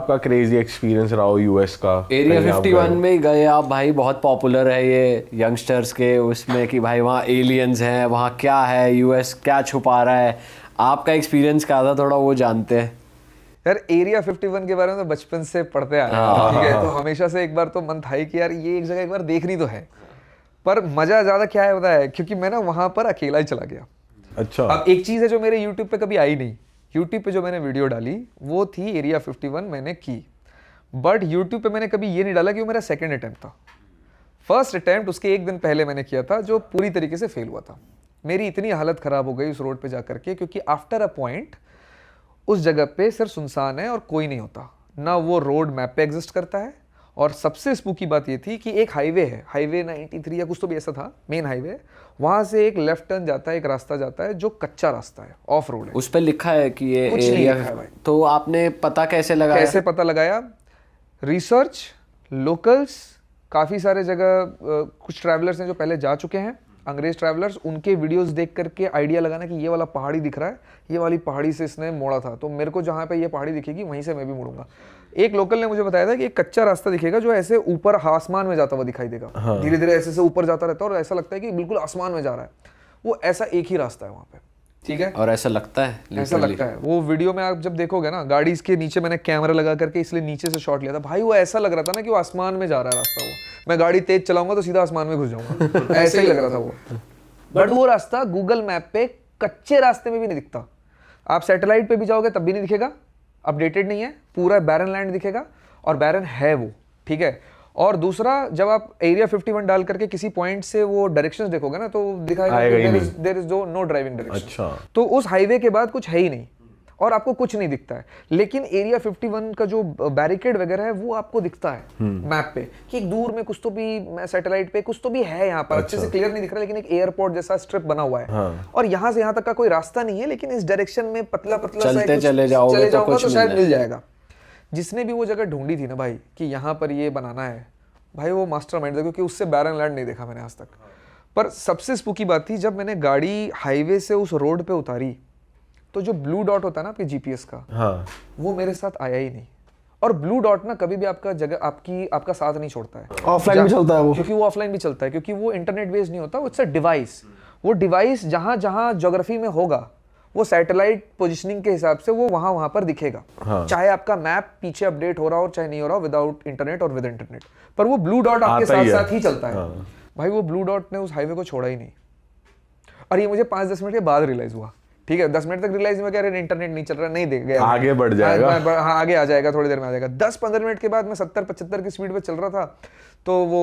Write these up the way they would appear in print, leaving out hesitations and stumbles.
आपका crazy experience रहा हो यूएस का? एरिया 51 में ही गए आप भाई, बहुत पॉपुलर है ये यंगस्टर्स के उसमें कि भाई वहाँ एलियंस हैं, वहाँ क्या है, यूएस क्या छुपा रहा है। आपका एक्सपीरियंस क्या था, थोड़ा वो जानते हैं। यार एरिया 51 के बारे में तो बचपन से पढ़ते आ रहे हैं, ठीक है, तो हमेशा से एक बार तो मन था ही कि यार ये एक जगह एक बार देखनी तो है। पर मजा ज्यादा क्या है पता है, क्योंकि मैं ना वहां पर अकेला ही चला गया। अच्छा। अब एक चीज है जो मेरे यूट्यूब पे कभी आई नहीं, यूट्यूब पे जो मैंने वीडियो डाली वो थी एरिया 51 मैंने की, बट यूट्यूब पे मैंने कभी ये नहीं डाला कि वो मेरा सेकेंड अटेम्प्ट था। फर्स्ट अटेम्प्ट उसके एक दिन पहले मैंने किया था, जो पूरी तरीके से फेल हुआ था। मेरी इतनी हालत खराब हो गई उस रोड पे जाकर के, क्योंकि आफ्टर अ पॉइंट उस जगह पे सिर्फ सुनसान है और कोई नहीं होता, ना वो रोड मैप पे एग्जिस्ट करता है। और सबसे स्पूकी बात ये थी कि एक हाईवे है, हाईवे 93 या कुछ तो भी ऐसा था, मेन हाईवे, वहां से एक लेफ्ट टर्न जाता है, एक रास्ता जाता है जो कच्चा रास्ता है, ऑफ रोड है। उस पर लिखा है कि ये कुछ नहीं एरिया लिखा है भाई। तो आपने पता कैसे लगाया? कैसे पता लगाया? रिसर्च, लोकल्स, काफ़ी सारे जगह कुछ ट्रैवलर्स हैं जो पहले जा चुके हैं, अंग्रेज ट्रैवलर्स, उनके वीडियोस देख करके आइडिया लगाना कि ये वाला पहाड़ी दिख रहा है, ये वाली पहाड़ी से इसने मोड़ा था, तो मेरे को जहाँ पे ये पहाड़ी दिखेगी वहीं से मैं भी मुड़ूंगा। एक लोकल ने मुझे बताया था कि एक कच्चा रास्ता दिखेगा जो ऐसे ऊपर आसमान में जाता हुआ दिखाई देगा, धीरे धीरे ऐसे से ऊपर जाता रहता है और ऐसा लगता है कि बिल्कुल आसमान में जा रहा है। वो ऐसा एक ही रास्ता है वहाँ पे, ठीक है, और ऐसा लगता है, ऐसा लगता है। वो वीडियो में आप जब देखोगे ना, गाड़ी इसके नीचे मैंने कैमरा लगा करके इसलिए नीचे से शॉट लिया था भाई, वो ऐसा लग रहा था ना कि वो आसमान में जा रहा है रास्ता। वो मैं गाड़ी तेज चलाऊंगा तो सीधा आसमान में घुस जाऊंगा, ऐसे ही लग रहा था वो। बट वो रास्ता गूगल मैप पे कच्चे रास्ते में भी नहीं दिखता। आप सैटेलाइट पे भी जाओगे तब भी नहीं दिखेगा, अपडेटेड नहीं है, पूरा बैरन लैंड दिखेगा, और बैरन है वो, ठीक है। और दूसरा, जब आप एरिया 51 डाल करके किसी पॉइंट से वो डायरेक्शंस देखोगे ना, तो दिखाएगा there is no driving direction. अच्छा। तो उस हाईवे के बाद कुछ है ही नहीं और आपको कुछ नहीं दिखता है, लेकिन एरिया 51 का जो बैरिकेड वगैरह है वो आपको दिखता है मैप पे कि एक दूर में कुछ तो भी, सैटेलाइट पे कुछ तो भी है यहाँ पर। अच्छे से क्लियर नहीं दिख रहा, लेकिन एक एयरपोर्ट जैसा स्ट्रिप बना हुआ है। हाँ। और यहाँ से यहाँ तक का कोई रास्ता नहीं है, लेकिन इस डायरेक्शन में पतला पतला चलते चले जाओगे तो शायद मिल जाएगा। जिसने भी वो जगह ढूंढी थी ना भाई कि यहाँ पर ये बनाना है, भाई वो मास्टरमाइंड था, क्योंकि उससे बैरन लैंड नहीं देखा मैंने आज तक। पर सबसे स्पूकी बात थी जब मैंने गाड़ी हाईवे से उस रोड पे उतारी, तो जो ब्लू डॉट होता है ना आपके जीपीएस का, हाँ, वो मेरे साथ आया ही नहीं। और ब्लू डॉट ना कभी भी आपका साथ नहीं छोड़ता है, ऑफलाइन भी चलता है वो, क्योंकि वो ऑफलाइन भी चलता है, क्योंकि वो इंटरनेट बेस्ड नहीं होता, वो इट्स अ डिवाइस। वो डिवाइस जहां जहां ज्योग्राफी में होगा, वो सैटेलाइट पोजिशनिंग के हिसाब से वो वहां पर दिखेगा। हाँ। चाहे आपका मैप पीछे अपडेट हो रहा हो चाहे नहीं हो रहा हो, विदाउट इंटरनेट और विद इंटरनेट, पर वो ब्लू डॉट आपके साथ साथ ही चलता है। हाँ। भाई वो ब्लू डॉट ने उस हाईवे को छोड़ा ही नहीं, और ये मुझे 5-10 मिनट के बाद रियलाइज हुआ, ठीक है। 10 मिनट तक रियलाइज में क्या, इंटरनेट नहीं चल रहा, नहीं देख गया, आगे बढ़ जाएगा, हाँ आगे आ जाएगा, थोड़ी देर में आ जाएगा। 10-15 मिनट के बाद मैं 70-75 की स्पीड पे चल रहा था, तो वो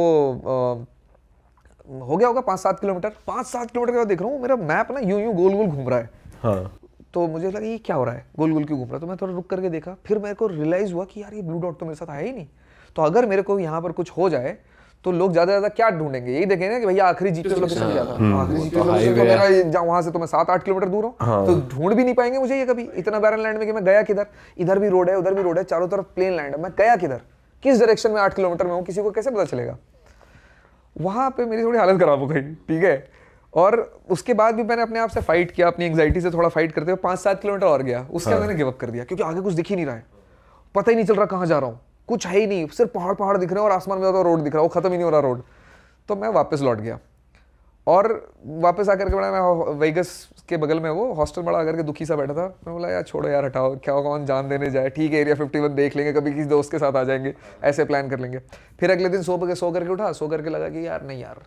हो गया होगा 5-7 किलोमीटर। 5-7 किलोमीटर के बाद देख रहा हूँ मेरा मैप ना यूं गोल गोल घूम रहा है। हाँ। तो मुझे लगा ये क्या हो रहा है, गोल गोल क्यों घूम रहा है। तो मैं थोड़ा रुक करके देखा, फिर मेरे को रियलाइज हुआ कि यार ये ब्लू डॉट तो मेरे साथ आया ही नहीं। तो अगर मेरे को यहाँ पर कुछ हो जाए तो लोग ज्यादा ज्यादा क्या ढूंढेंगे, यही देखेंगे कि भैया आखिरी जीपीएस लोकेशन पे जाता है, आखिरी जीपीएस लोकेशन तो मेरा वहां से तो मैं 7-8 किलोमीटर दूर हूँ। हाँ। तो ढूंढ भी नहीं पाएंगे मुझे ये कभी, इतना बैरन लैंड में कि मैं गया किधर, इधर भी रोड है उधर भी रोड है, चारों तरफ प्लेन लैंड है, मैं गया किधर, किस डायरेक्शन में 8 किलोमीटर में हूँ, किसी को कैसे पता चलेगा। वहां पे मेरी थोड़ी हालत खराब हो गई, ठीक है। और उसके बाद भी मैंने अपने आप से फाइट किया, अपनी एंग्जाइटी से थोड़ा फाइट करते हुए 5-7 किलोमीटर और गया। उसके बाद मैंने गिव अप कर दिया, क्योंकि आगे कुछ दिख ही नहीं रहा है, पता ही नहीं चल रहा कहाँ जा रहा हूँ, कुछ है ही नहीं, सिर्फ पहाड़ पहाड़ दिख रहे हैं और आसमान में रोड दिख रहा है, वो खत्म ही नहीं हो रहा रोड। तो मैं वापस लौट गया, और वापस आकर के बड़ा मैं वेगस के बगल में वो हॉस्टल बड़ा आकर के दुखी सा बैठा था। मैं बोला यार छोड़ो यार, हटाओ, क्या कौन जान देने जाए, ठीक है एरिया 51 देख लेंगे, कभी किसी दोस्त के साथ आ जाएंगे, ऐसे प्लान कर लेंगे। फिर अगले दिन सो करके उठा, सो करके लगा कि यार नहीं यार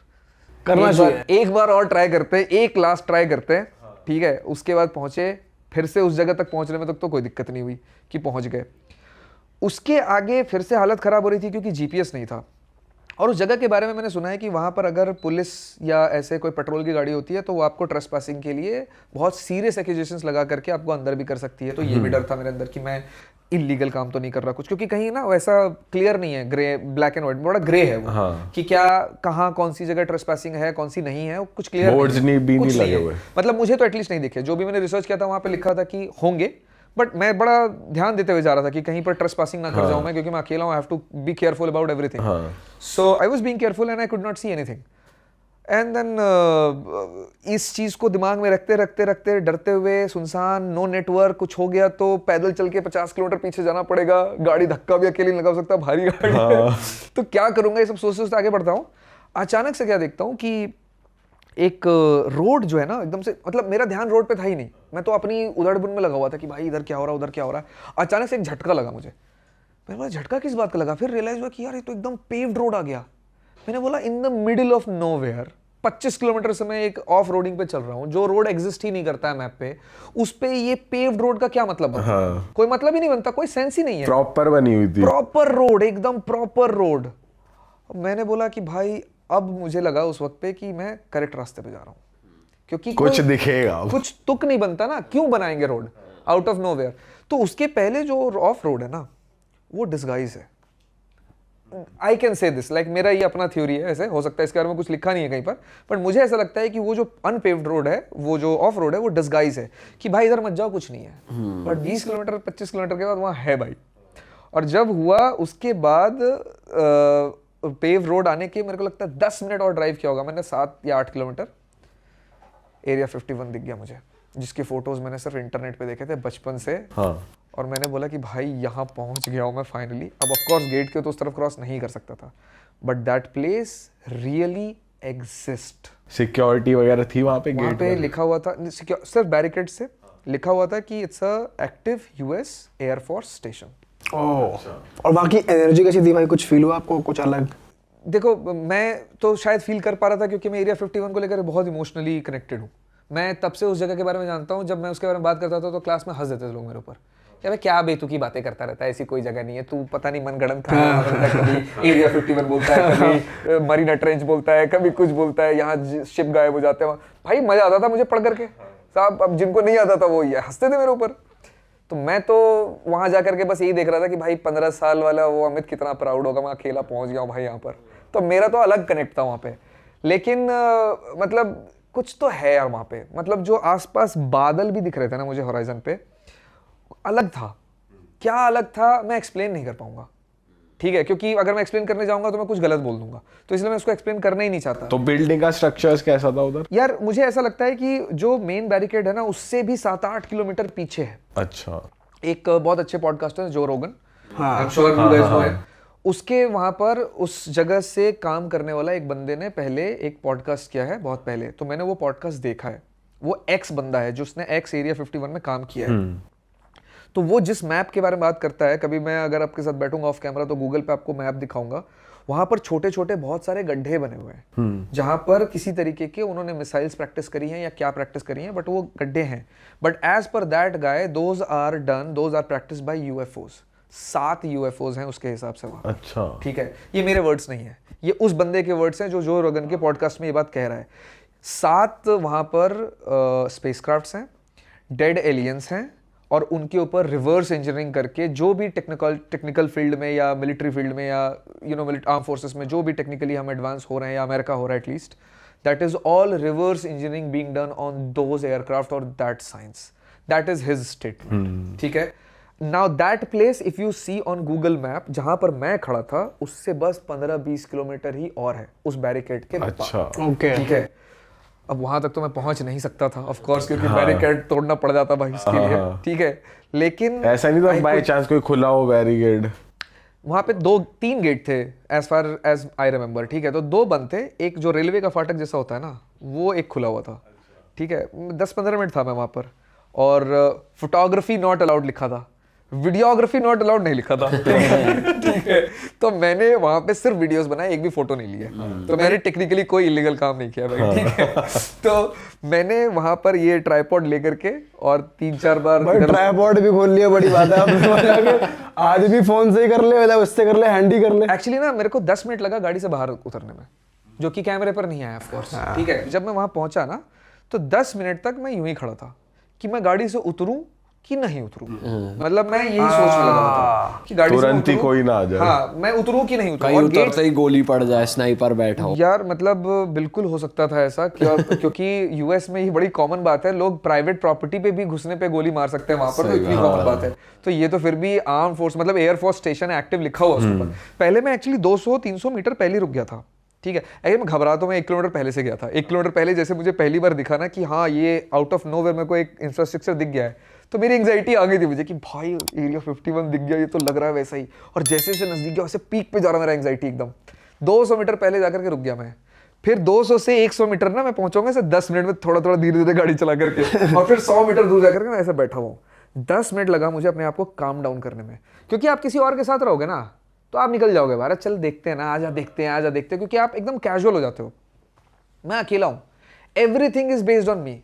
करना चाहिए, एक बार और ट्राई करते हैं, एक लास्ट ट्राई करते हैं, ठीक है। उसके बाद पहुंचे, फिर से उस जगह तक पहुंचने में तक तो कोई दिक्कत नहीं हुई कि पहुंच गए। उसके आगे फिर से हालत खराब हो रही थी क्योंकि जीपीएस नहीं था, और उस जगह के बारे में मैंने सुना है कि वहाँ पर अगर पुलिस या ऐसे कोई पेट्रोल की गाड़ी होती है तो वो आपको ट्रेसपासिंग के लिए बहुत सीरियस एक्यूजेशंस लगा करके आपको अंदर भी कर सकती है। तो ये भी डर था मेरे अंदर कि मैं इलीगल काम तो नहीं कर रहा कुछ, क्योंकि कहीं ना वैसा क्लियर नहीं है, ग्रे ब्लैक एंड व्हाइट बड़ा ग्रे है वो। हाँ। कि क्या कहाँ कौन सी जगह ट्रेसपासिंग है कौन सी नहीं है, वो कुछ क्लियर नहीं है। मतलब मुझे तो एटलीस्ट नहीं दिखे, जो भी मैंने रिसर्च किया था वहाँ पे लिखा था कि होंगे, बट मैं बड़ा ध्यान देते हुए जा रहा था कि कहीं पर ट्रेसपासिंग ना कर जाऊं मैं, क्योंकि मैं अकेला हूं, I have to be careful about everything. So I was being careful and I could not see anything. And then इस चीज को दिमाग में रखते रखते रखते डरते हुए, सुनसान, नो नेटवर्क, कुछ हो गया तो पैदल चल के 50 किलोमीटर पीछे जाना पड़ेगा, गाड़ी धक्का भी अकेले नहीं लगा सकता, भारी गाड़ी है, तो क्या करूंगा, ये सब सोचते सोचते आगे बढ़ता हूँ। अचानक से क्या देखता हूँ कि एक रोड जो है ना एकदम से, मतलब मेरा ध्यान रोड पे था ही नहीं, मैं तो अपनी उधड़-बुन में लगा हुआ था कि भाई इधर क्या हो रहा है, उधर क्या हो रहा है। अचानक से एक झटका लगा मुझे, मैंने बोला झटका किस बात का लगा, फिर रियलाइज हुआ कि यार ये तो एकदम पेव्ड रोड आ गया। मैंने बोला in the middle of nowhere 25 kilometre से मैं एक ऑफ रोडिंग पे चल रहा हूँ, जो रोड एग्जिस्ट ही नहीं करता है मैप पे, उस पे ये पेव्ड रोड का क्या मतलब बनता है? कोई मतलब ही नहीं बनता, कोई सेंस ही नहीं है। प्रॉपर बनी हुई थी, प्रॉपर रोड, एकदम प्रॉपर रोड। मैंने बोला कि भाई अब मुझे लगा उस वक्त पे कि मैं करेक्ट रास्ते पे जा रहा हूँ, क्योंकि कुछ दिखेगा, कुछ तुक नहीं बनता ना, क्यों बनाएंगे रोड आउट ऑफ नोवेयर। तो उसके पहले जो ऑफ रोड है ना वो डिस्गाइज है। I can say this, like मेरा ये अपना थ्योरी है, ऐसे हो सकता है इसके बारे में कुछ लिखा नहीं है कहीं पर, बट मुझे ऐसा लगता है कि वो जो अनपेव्ड रोड है, वो जो ऑफ रोड है, वो डिस्गाइज है कि भाई इधर मत जाओ, कुछ नहीं है। बट 20 किलोमीटर 25 किलोमीटर के बाद वहाँ है भाई। और जब हुआ उसके बाद पेव रोड आने के मेरे को लगता है 10 मिनट और ड्राइव किया होगा मैंने, 7 या 8 किलोमीटर, एरिया 51 दिख गया मुझे, जिसके फोटोज मैंने सिर्फ इंटरनेट पे देखे थे बचपन से। हाँ। और मैंने बोला कि भाई यहाँ पहुँच गया हूँ मैं फाइनली। अब ऑफ कोर्स गेट के तो उस तरफ क्रॉस नहीं कर सकता था, but that place really exist. Security वगैरह थी वहाँ पे? वहाँ गेट पे लिखा हुआ था सिर्फ बैरिकेड से लिखा हुआ था कि it's a active US air force station. और बाकी एनर्जी कैसी थी भाई, कुछ फील हुआ आपको कुछ अलग? देखो मैं तो शायद फील कर पा रहा था क्योंकि मैं एरिया 51 को लेकर बहुत इमोशनली कनेक्टेड हूँ। मैं तब से उस जगह के बारे में जानता हूँ। जब मैं उसके बारे में बात करता था तो क्लास में हंस देते थे लोग मेरे ऊपर, क्या बेतुकी बातें करता रहता है, ऐसी कोई जगह नहीं है, तू पता नहीं मनगढ़ंत खाना बोलता है, कभी एरिया 51 बोलता है, कभी मरीना ट्रेंच बोलता है, कभी कुछ बोलता है, यहाँ शिप गायब हो जाते हैं। भाई मजा आता था मुझे पढ़ करके साहब, अब जिनको नहीं आता था वो ये हंसते थे मेरे ऊपर। तो मैं तो वहां जाकर के बस यही देख रहा था कि भाई 15 साल वाला वो अमित कितना प्राउड होगा, मैं अकेला पहुंच गया हूँ भाई यहाँ पर। तो मेरा तो अलग कनेक्ट था वहाँ पे, लेकिन मतलब कुछ तो है यार वहाँ पे, मतलब जो आसपास बादल भी दिख रहे थे ना मुझे होराइजन पे, अलग था। क्या अलग था मैं एक्सप्लेन नहीं कर पाऊंगा, ठीक है, क्योंकि अगर मैं एक्सप्लेन करने जाऊंगा तो मैं कुछ गलत बोल दूंगा, तो इसलिए मैं उसको एक्सप्लेन करना ही नहीं चाहता। तो बिल्डिंग का स्ट्रक्चर्स कैसा था उधर? यार मुझे ऐसा लगता है कि जो मेन बैरिकेड है ना उससे भी 7-8 किलोमीटर पीछे है। अच्छा। एक बहुत अच्छे पॉडकास्टर है जो रोगन, I am sure you guys know him. उसके वहां पर उस जगह से काम करने वाला एक बंदे ने पहले एक पॉडकास्ट किया है, बहुत पहले, तो मैंने वो पॉडकास्ट देखा है। वो एक्स बंदा है जो उसने एक्स एरिया 51 में काम किया है। तो वो जिस मैप के बारे में बात करता है, कभी मैं अगर आपके साथ बैठूंगा ऑफ कैमरा तो गूगल पे आपको मैप दिखाऊंगा, वहां पर छोटे छोटे बहुत सारे गड्ढे बने हुए हैं जहां पर किसी तरीके के उन्होंने मिसाइल्स प्रैक्टिस करी हैं या क्या प्रैक्टिस करी हैं, बट वो गड्ढे हैं। But as per that guy those are practice by UFOs. 7 UFOs हैं उसके हिसाब से वहां। अच्छा, ठीक है, ये मेरे वर्ड्स नहीं है, ये उस बंदे के वर्ड्स हैं जो रोगन के पॉडकास्ट में ये बात कह रहा है। 7 वहां पर स्पेसक्राफ्ट्स हैं, डेड एलियंस हैं, और उनके ऊपर रिवर्स इंजीनियरिंग करके जो भी टेक्निकल फील्ड में या मिलिट्री फील्ड में या आर्म फोर्सेस में जो भी टेक्निकली हम एडवांस हो रहे हैं या अमेरिका हो रहा है at least, that is all reverse engineering being done on those aircraft और that science. That is his statement, ठीक है। Now that place if you see on Google map, जहां पर मैं खड़ा था उससे बस 15-20 किलोमीटर ही और है उस बैरिकेड के। अच्छा, ओके, ठीक है। अब वहां तक तो मैं पहुंच नहीं सकता था ऑफ कोर्स, क्योंकि बैरिकेड तोड़ना पड़ जाता भाई इसके लिए, ठीक है। लेकिन ऐसा नहीं था बाय चांस कोई खुला हो बैरिकेड? वहां पे 2-3 गेट थे as far as I remember, ठीक है। तो 2 बंद थे, एक जो रेलवे का फाटक जैसा होता है ना वो एक खुला हुआ था, ठीक है। 10-15 मिनट था मैं वहां पर, और फोटोग्राफी नॉट अलाउड लिखा था, वीडियोग्राफी नॉट अलाउड नहीं लिखा था, ठीक है। तो मैंने वहां पे सिर्फ वीडियोस बनाए, एक भी फोटो नहीं लिया। तो मैंने टेक्निकली कोई इलीगल काम नहीं किया भाई, ठीक है। तो मैंने वहां पर ये ट्राइपॉड लेकर के और 3-4 बार ट्राइपॉड भी खोल लिया, बड़ी बात है आपने। आज भी फोन से ही कर ले, मतलब उससे कर ले, हैंडी कर ले। एक्चुअली ना मेरे को 10 मिनट लगा गाड़ी से बाहर उतरने में, जो कि कैमरे पर नहीं आया ऑफ कोर्स, ठीक है। जब मैं वहां पहुंचा ना तो 10 मिनट तक मैं यूं ही खड़ा था कि मैं गाड़ी से उतरूं कि नहीं उतरूं। मतलब मैं यही सोचने लगा था कि गाड़ी तुरंत से ही कोई ना आ जाए। हाँ, मैं उतरूं कि नहीं उतरूं। कहीं और उतरते ही गोली पड़ जाए, स्नाइपर बैठा हो। यार मतलब बिल्कुल हो सकता था ऐसा, क्योंकि यूएस में ये बड़ी कॉमन बात है, लोग प्राइवेट प्रॉपर्टी पे भी घुसने पे गोली मार सकते हैं वहां पर, तो इतनी कॉमन बात है। तो ये तो फिर भी आर्म फोर्स, मतलब एयरफोर्स स्टेशन एक्टिव लिखा हुआ उसके ऊपर। पहले मैं एक्चुअली 200-300 मीटर पहले रुक गया था, ठीक है। एक्चुअली मैं घबरा तो मैं 1 किलोमीटर पहले से गया था। 1 किलोमीटर पहले जैसे मुझे पहली बार दिखा ना कि हाँ ये आउट ऑफ नोवेयर मेरे को एक इंफ्रास्ट्रक्चर दिख गया है, तो मेरी एंग्जाइटी आ गई थी मुझे कि भाई एरिया 51 दिख गया, ये तो लग रहा है वैसा ही। और जैसे जैसे नजदीक गया वैसे पीक पे जा रहा मेरा एंग्जाइटी एकदम। 200 मीटर पहले जाकर के रुक गया मैं। फिर 200 से 100 मीटर ना मैं पहुंचाऊंगा ऐसे 10 मिनट में, थोड़ा थोड़ा धीरे धीरे गाड़ी चला करके। और फिर 100 मीटर दूर जाकर के मैं ऐसे बैठा हुआ हूँ। 10 मिनट लगा मुझे अपने आप को काम डाउन करने में, क्योंकि आप किसी और के साथ रहोगे ना तो आप निकल जाओगे बाहर, चल देखते हैं ना, आजा देखते हैं, आजा देखते हैं, क्योंकि आप एकदम कैजुअल हो जाते हो। मैं अकेला हूं, everything is based on me.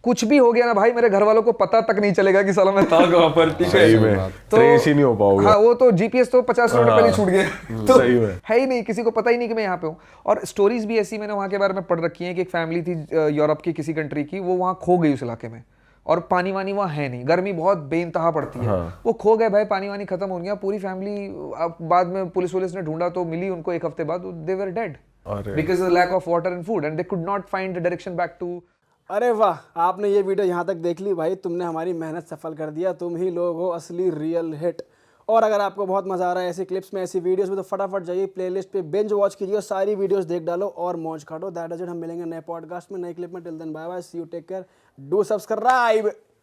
कुछ भी हो गया ना भाई, मेरे घर वालों को पता तक नहीं चलेगा कि साला मैं था कहां पर। ठीक है, सही में ट्रेस ही नहीं हो पाओगे। हाँ, वो तो जीपीएस तो 50 किलोमीटर पहले छूट गया। तो सही में है ही नहीं, किसी को पता ही नहीं कि मैं यहाँ पे हूँ। और स्टोरीज भी ऐसी मैंने वहाँ के बारे में पढ़ रखी है कि एक फैमिली थी यूरोप की किसी कंट्री की, वो वहाँ खो गई उस इलाके में, और पानी वानी वहाँ है नहीं, गर्मी बहुत बेइंतहा पड़ती है। वो खो गए भाई, पानी वानी खत्म हो गया, पूरी फैमिली। अब बाद में पुलिस ने ढूंढा तो मिली उनको 1 हफ्ते बाद, they were dead because of lack of water and food and they could not find the direction back to. अरे वाह, आपने ये वीडियो यहाँ तक देख ली भाई, तुमने हमारी मेहनत सफल कर दिया। तुम ही लोग हो असली रियल हिट। और अगर आपको बहुत मजा आ रहा है ऐसी क्लिप्स में, ऐसी वीडियोस में, तो फटाफट जाइए प्लेलिस्ट पे बिंज वॉच कीजिए और सारी वीडियोस देख डालो और मौज काटो। That is it. हम मिलेंगे नए पॉडकास्ट में, नए क्लिप में। Till then bye bye, see you, take care, do subscribe.